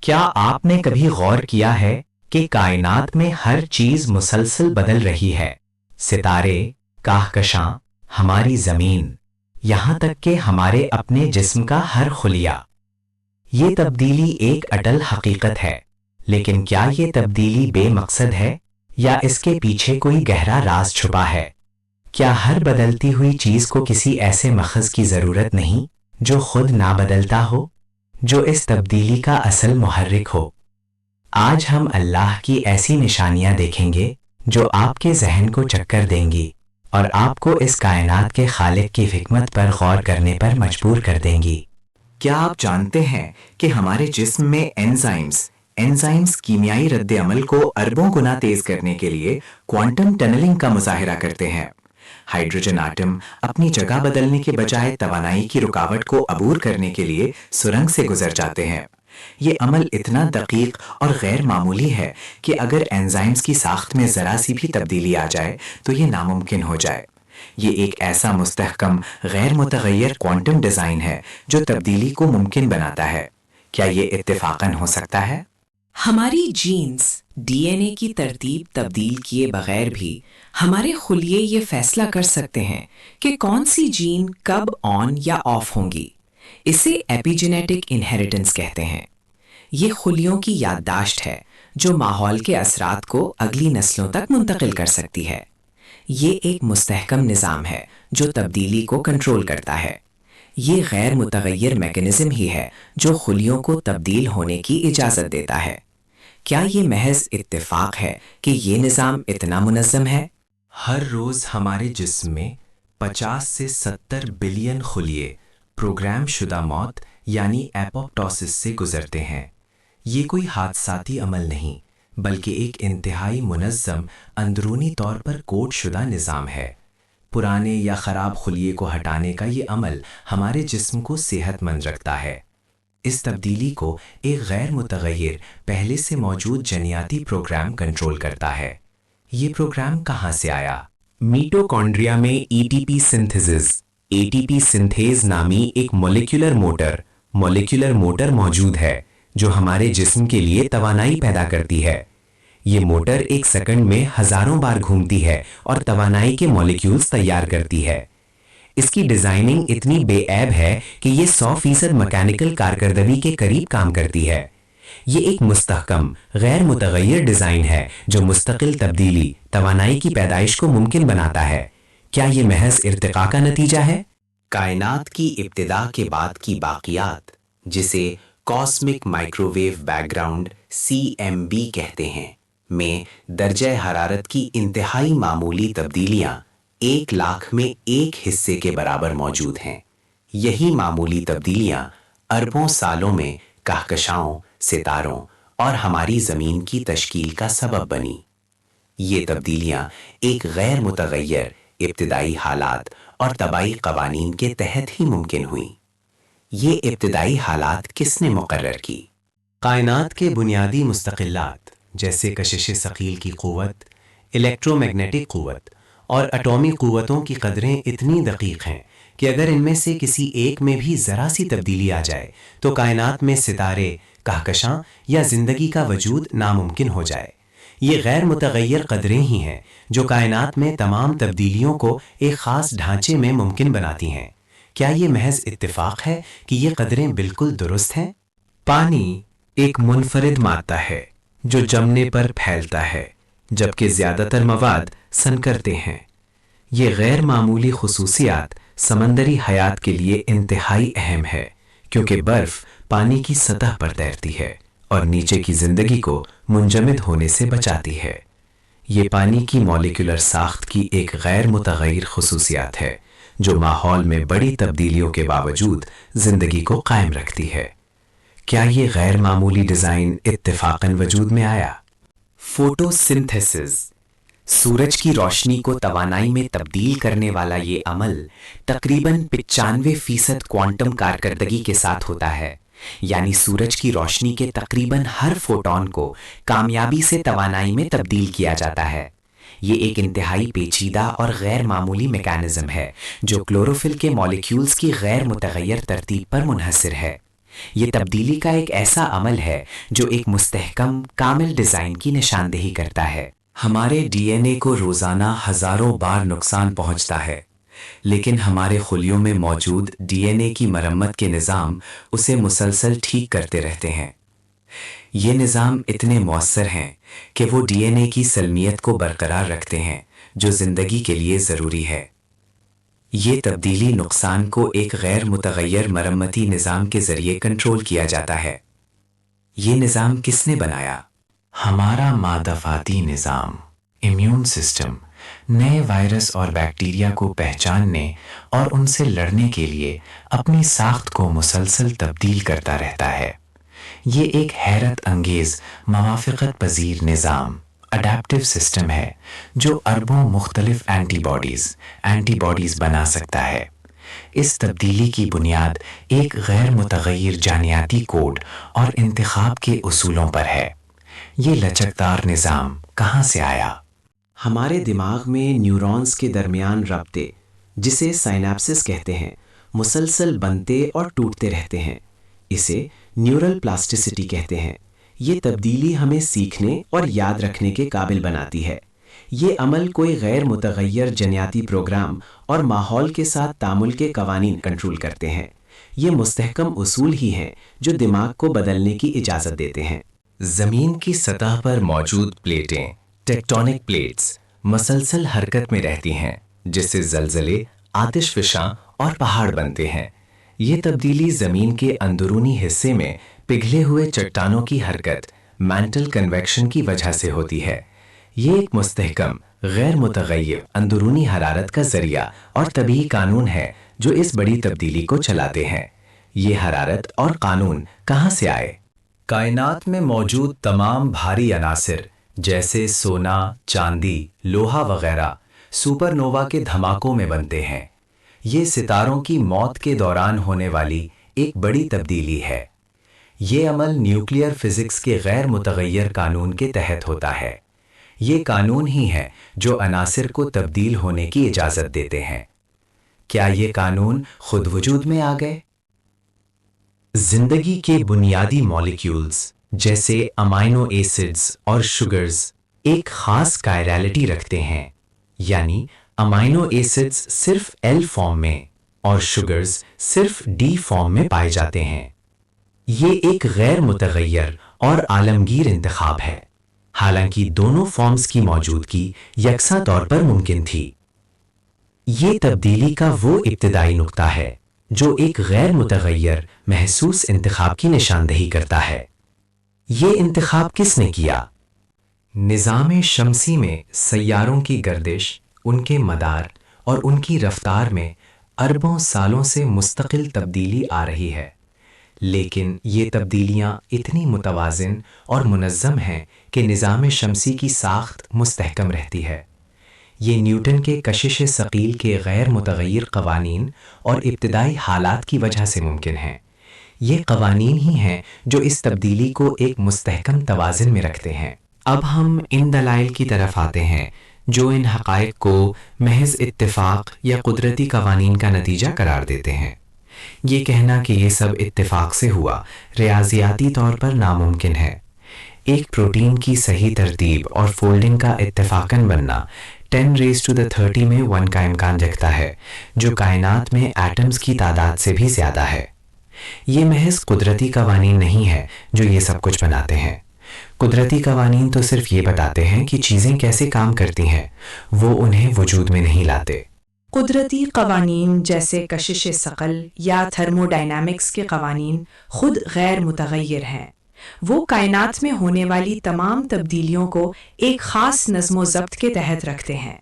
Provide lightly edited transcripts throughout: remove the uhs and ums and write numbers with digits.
کیا آپ نے کبھی غور کیا ہے کہ کائنات میں ہر چیز مسلسل بدل رہی ہے؟ ستارے، کہکشاں، ہماری زمین، یہاں تک کہ ہمارے اپنے جسم کا ہر خلیہ۔ یہ تبدیلی ایک اٹل حقیقت ہے، لیکن کیا یہ تبدیلی بے مقصد ہے یا اس کے پیچھے کوئی گہرا راز چھپا ہے؟ کیا ہر بدلتی ہوئی چیز کو کسی ایسے مخز کی ضرورت نہیں جو خود نہ بدلتا ہو، جو اس تبدیلی کا اصل محرک ہو؟ آج ہم اللہ کی ایسی نشانیاں دیکھیں گے جو آپ کے ذہن کو چکر دیں گی اور آپ کو اس کائنات کے خالق کی حکمت پر غور کرنے پر مجبور کر دیں گی۔ کیا آپ جانتے ہیں کہ ہمارے جسم میں انزائمز کیمیائی رد عمل کو اربوں گنا تیز کرنے کے لیے کوانٹم ٹنلنگ کا مظاہرہ کرتے ہیں؟ ہائیڈروجن آٹم اپنی جگہ بدلنے کے بجائے توانائی کی رکاوٹ کو عبور کرنے کے لیے سرنگ سے گزر جاتے ہیں۔ یہ عمل اتنا دقیق اور غیر معمولی ہے کہ اگر انزائمز کی ساخت میں ذرا سی بھی تبدیلی آ جائے تو یہ ناممکن ہو جائے۔ یہ ایک ایسا مستحکم غیر متغیر کوانٹم ڈیزائن ہے جو تبدیلی کو ممکن بناتا ہے۔ کیا یہ اتفاقاً ہو سکتا ہے؟ ہماری جینز ڈی این اے کی ترتیب تبدیل کیے بغیر بھی ہمارے خلیے یہ فیصلہ کر سکتے ہیں کہ کون سی جین کب آن یا آف ہوں گی۔ اسے ایپیجینیٹک انہیریٹنس کہتے ہیں۔ یہ خلیوں کی یادداشت ہے جو ماحول کے اثرات کو اگلی نسلوں تک منتقل کر سکتی ہے۔ یہ ایک مستحکم نظام ہے جو تبدیلی کو کنٹرول کرتا ہے۔ یہ غیر متغیر میکانزم ہی ہے جو خلیوں کو تبدیل ہونے کی اجازت دیتا ہے۔ کیا یہ محض اتفاق ہے کہ یہ نظام اتنا منظم ہے؟ ہر روز ہمارے جسم میں 50 سے 70 بلین خلیے پروگرام شدہ موت یعنی ایپوپٹوسس سے گزرتے ہیں۔ یہ کوئی حادثاتی عمل نہیں بلکہ ایک انتہائی منظم اندرونی طور پر کوڈ شدہ نظام ہے۔ پرانے یا خراب خلیے کو ہٹانے کا یہ عمل ہمارے جسم کو صحت مند رکھتا ہے۔ اس تبدیلی کو ایک غیر متغیر پہلے سے موجود جنیاتی پروگرام کنٹرول کرتا ہے۔ یہ پروگرام کہاں سے آیا؟ میٹوکانڈریا میں E T P synthesis A T P synthase نامی ایک مولیکولر موٹر موجود ہے جو ہمارے جسم کے لیے توانائی پیدا کرتی ہے۔ یہ موٹر ایک سیکنڈ میں ہزاروں بار گھومتی ہے اور توانائی کے مالیکیولز تیار کرتی ہے۔ اس کی ڈیزائننگ اتنی بے عیب ہے کہ یہ 100% مکینیکل کارکردگی کے قریب کام کرتی ہے۔ یہ ایک مستحکم غیر متغیر ڈیزائن ہے جو مستقل تبدیلی توانائی کی پیدائش کو ممکن بناتا ہے۔ کیا یہ محض ارتقاء کا نتیجہ ہے؟ کائنات کی ابتدا کے بعد کی باقیات، جسے cosmic microwave background CMB کہتے ہیں، میں درجہ حرارت کی انتہائی معمولی تبدیلیاں 1,00,000 میں ایک حصے کے برابر موجود ہیں۔ یہی معمولی تبدیلیاں اربوں سالوں میں کہکشاؤں، ستاروں اور ہماری زمین کی تشکیل کا سبب بنی۔ یہ تبدیلیاں ایک غیر متغیر ابتدائی حالات اور طبعی قوانین کے تحت ہی ممکن ہوئیں۔ یہ ابتدائی حالات کس نے مقرر کی؟ کائنات کے بنیادی مستقلات جیسے کشش ثقیل کی قوت، الیکٹرو میگنیٹک قوت اور اٹومی قوتوں کی قدریں اتنی دقیق ہیں کہ اگر ان میں سے کسی ایک میں بھی ذرا سی تبدیلی آ جائے تو کائنات میں ستارے، کہکشاں یا زندگی کا وجود ناممکن ہو جائے۔ یہ غیر متغیر قدریں ہی ہیں جو کائنات میں تمام تبدیلیوں کو ایک خاص ڈھانچے میں ممکن بناتی ہیں۔ کیا یہ محض اتفاق ہے کہ یہ قدریں بالکل درست ہیں؟ پانی ایک منفرد مادہ ہے جو جمنے پر پھیلتا ہے جبکہ زیادہ تر مواد سنکرتے ہیں۔ یہ غیر معمولی خصوصیات سمندری حیات کے لیے انتہائی اہم ہے کیونکہ برف پانی کی سطح پر تیرتی ہے اور نیچے کی زندگی کو منجمد ہونے سے بچاتی ہے۔ یہ پانی کی مالیکولر ساخت کی ایک غیر متغیر خصوصیات ہے جو ماحول میں بڑی تبدیلیوں کے باوجود زندگی کو قائم رکھتی ہے۔ کیا یہ غیر معمولی ڈیزائن اتفاقاً وجود میں آیا؟ فوٹو سنتھیسس، سورج کی روشنی کو توانائی میں تبدیل کرنے والا یہ عمل تقریباً 95% کوانٹم کارکردگی کے ساتھ ہوتا ہے، یعنی سورج کی روشنی کے تقریباً ہر فوٹون کو کامیابی سے توانائی میں تبدیل کیا جاتا ہے۔ یہ ایک انتہائی پیچیدہ اور غیر معمولی میکانزم ہے جو کلوروفل کے مالیکیولز کی غیر متغیر ترتیب پر منحصر ہے۔ یہ تبدیلی کا ایک ایسا عمل ہے جو ایک مستحکم کامل ڈیزائن کی نشاندہی کرتا ہے۔ ہمارے ڈی این اے کو روزانہ ہزاروں بار نقصان پہنچتا ہے، لیکن ہمارے خلیوں میں موجود ڈی این اے کی مرمت کے نظام اسے مسلسل ٹھیک کرتے رہتے ہیں۔ یہ نظام اتنے مؤثر ہیں کہ وہ ڈی این اے کی سلمیت کو برقرار رکھتے ہیں جو زندگی کے لیے ضروری ہے۔ یہ تبدیلی نقصان کو ایک غیر متغیر مرمتی نظام کے ذریعے کنٹرول کیا جاتا ہے۔ یہ نظام کس نے بنایا؟ ہمارا مادافعاتی نظام، امیون سسٹم، نئے وائرس اور بیکٹیریا کو پہچاننے اور ان سے لڑنے کے لیے اپنی ساخت کو مسلسل تبدیل کرتا رہتا ہے۔ یہ ایک حیرت انگیز موافقت پذیر نظام، اڈیپٹیو سسٹم ہے جو اربوں مختلف اینٹی باڈیز بنا سکتا ہے۔ اس تبدیلی کی بنیاد ایک غیر متغیر جینیاتی کوڈ اور انتخاب کے اصولوں پر ہے۔ یہ لچکدار نظام کہاں سے آیا؟ ہمارے دماغ میں نیورونز کے درمیان رابطے، جسے سائنیپسس کہتے ہیں، مسلسل بنتے اور ٹوٹتے رہتے ہیں۔ اسے نیورل پلاسٹیسٹی کہتے ہیں۔ یہ تبدیلی ہمیں سیکھنے اور یاد رکھنے کے قابل بناتی ہے۔ یہ عمل کوئی غیر متغیر جینیاتی پروگرام اور ماحول کے ساتھ تعامل کے قوانین کنٹرول کرتے ہیں۔ یہ مستحکم اصول ہی ہیں جو دماغ کو بدلنے کی اجازت دیتے ہیں۔ زمین کی سطح پر موجود پلیٹیں، ٹیکٹونک پلیٹس، مسلسل حرکت میں رہتی ہیں، جس سے زلزلے، آتش فشاں اور پہاڑ بنتے ہیں۔ یہ تبدیلی زمین کے اندرونی حصے میں پگھلے ہوئے چٹانوں کی حرکت، مینٹل کنویکشن کی وجہ سے ہوتی ہے۔ یہ ایک مستحکم، غیر متغیر اندرونی حرارت کا ذریعہ اور طبیعی قانون ہے جو اس بڑی تبدیلی کو چلاتے ہیں۔ یہ حرارت اور قانون کہاں سے آئے؟ کائنات میں موجود تمام بھاری عناصر جیسے سونا، چاندی، لوہا وغیرہ سپر نووا کے دھماکوں میں بنتے ہیں۔ یہ ستاروں کی موت کے دوران ہونے والی ایک بڑی تبدیلی ہے۔ یہ عمل نیوکلیئر فزکس کے غیر متغیر قانون کے تحت ہوتا ہے۔ یہ قانون ہی ہے جو عناصر کو تبدیل ہونے کی اجازت دیتے ہیں۔ کیا یہ قانون خود وجود میں آ گئے؟ زندگی کے بنیادی مالیکیولز جیسے امائنو ایسڈز اور شوگرز ایک خاص کائرالٹی رکھتے ہیں، یعنی امائنو ایسڈز صرف ایل فارم میں اور شوگرز صرف ڈی فارم میں پائے جاتے ہیں۔ یہ ایک غیر متغیر اور عالمگیر انتخاب ہے، حالانکہ دونوں فارمز کی موجودگی یکساں طور پر ممکن تھی۔ یہ تبدیلی کا وہ ابتدائی نقطہ ہے جو ایک غیر متغیر محسوس انتخاب کی نشاندہی کرتا ہے۔ یہ انتخاب کس نے کیا؟ نظام شمسی میں سیاروں کی گردش، ان کے مدار اور ان کی رفتار میں اربوں سالوں سے مستقل تبدیلی آ رہی ہے، لیکن یہ تبدیلیاں اتنی متوازن اور منظم ہیں کہ نظام شمسی کی ساخت مستحکم رہتی ہے۔ یہ نیوٹن کے کشش ثقیل کے غیر متغیر قوانین اور ابتدائی حالات کی وجہ سے ممکن ہے۔ یہ قوانین ہی ہیں جو اس تبدیلی کو ایک مستحکم توازن میں رکھتے ہیں۔ اب ہم ان دلائل کی طرف آتے ہیں جو ان حقائق کو محض اتفاق یا قدرتی قوانین کا نتیجہ قرار دیتے ہیں۔ یہ کہنا کہ یہ سب اتفاق سے ہوا ریاضیاتی طور پر ناممکن ہے۔ ایک پروٹین کی صحیح ترتیب اور فولڈنگ کا اتفاقاً بننا 10⁻30 میں 1 کا امکان رکھتا ہے، جو کائنات میں ایٹمز کی تعداد سے بھی زیادہ ہے۔ یہ محض قدرتی قوانین نہیں ہے جو یہ سب کچھ بناتے ہیں۔ قدرتی قوانین تو صرف یہ بتاتے ہیں کہ چیزیں کیسے کام کرتی ہیں، وہ انہیں وجود میں نہیں لاتے۔ قدرتی قوانین جیسے کشش ثقل یا تھرمو ڈائنامکس کے قوانین خود غیر متغیر ہیں۔ وہ کائنات میں ہونے والی تمام تبدیلیوں کو ایک خاص نظم و ضبط کے تحت رکھتے ہیں۔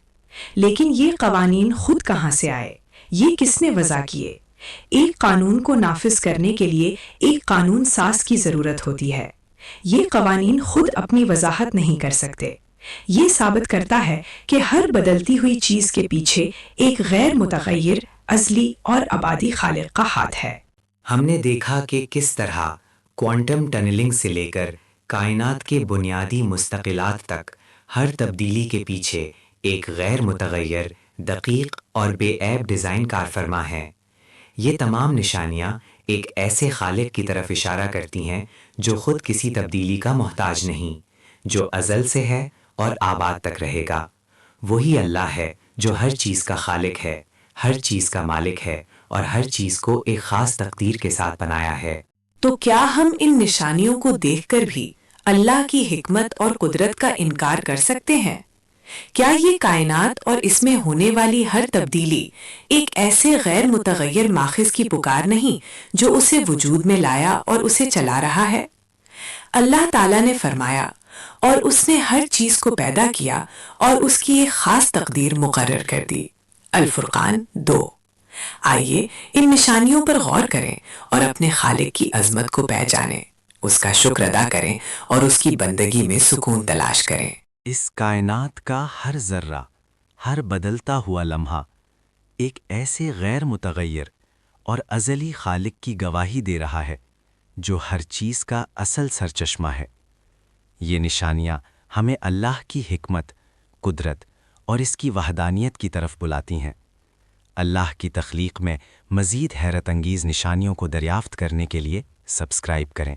لیکن یہ قوانین خود کہاں سے آئے؟ یہ کس نے وضع کیے؟ ایک قانون کو نافذ کرنے کے لیے ایک قانون ساز کی ضرورت ہوتی ہے۔ یہ قوانین خود اپنی وضاحت نہیں کر سکتے۔ یہ ثابت کرتا ہے کہ ہر بدلتی ہوئی چیز کے پیچھے ایک غیر متغیر، ازلی اور ابدی خالق کا ہاتھ ہے۔ ہم نے دیکھا کہ کس طرح کوانٹم ٹنلنگ سے لے کر کائنات کے بنیادی مستقلات تک ہر تبدیلی کے پیچھے ایک غیر متغیر، دقیق اور بے عیب ڈیزائن کار فرما ہے۔ یہ تمام نشانیاں ایک ایسے خالق کی طرف اشارہ کرتی ہیں جو خود کسی تبدیلی کا محتاج نہیں، جو ازل سے ہے اور آباد تک رہے گا۔ وہی اللہ ہے جو ہر چیز کا خالق ہے، ہر چیز کا مالک ہے اور ہر چیز کو ایک خاص تقدیر کے ساتھ بنایا ہے۔ تو کیا ہم ان نشانیوں کو دیکھ کر بھی اللہ کی حکمت اور قدرت کا انکار کر سکتے ہیں؟ کیا یہ کائنات اور اس میں ہونے والی ہر تبدیلی ایک ایسے غیر متغیر ماخذ کی پکار نہیں جو اسے وجود میں لایا اور اسے چلا رہا ہے؟ اللہ تعالیٰ نے فرمایا، اور اس نے ہر چیز کو پیدا کیا اور اس کی ایک خاص تقدیر مقرر کر دی۔ الفرقان 2۔ آئیے ان نشانیوں پر غور کریں اور اپنے خالق کی عظمت کو پہچانیں، اس کا شکر ادا کریں اور اس کی بندگی میں سکون تلاش کریں۔ اس کائنات کا ہر ذرہ، ہر بدلتا ہوا لمحہ ایک ایسے غیر متغیر اور ازلی خالق کی گواہی دے رہا ہے جو ہر چیز کا اصل سرچشمہ ہے۔ یہ نشانیاں ہمیں اللہ کی حکمت، قدرت اور اس کی وحدانیت کی طرف بلاتی ہیں۔ اللہ کی تخلیق میں مزید حیرت انگیز نشانیوں کو دریافت کرنے کے لیے سبسکرائب کریں۔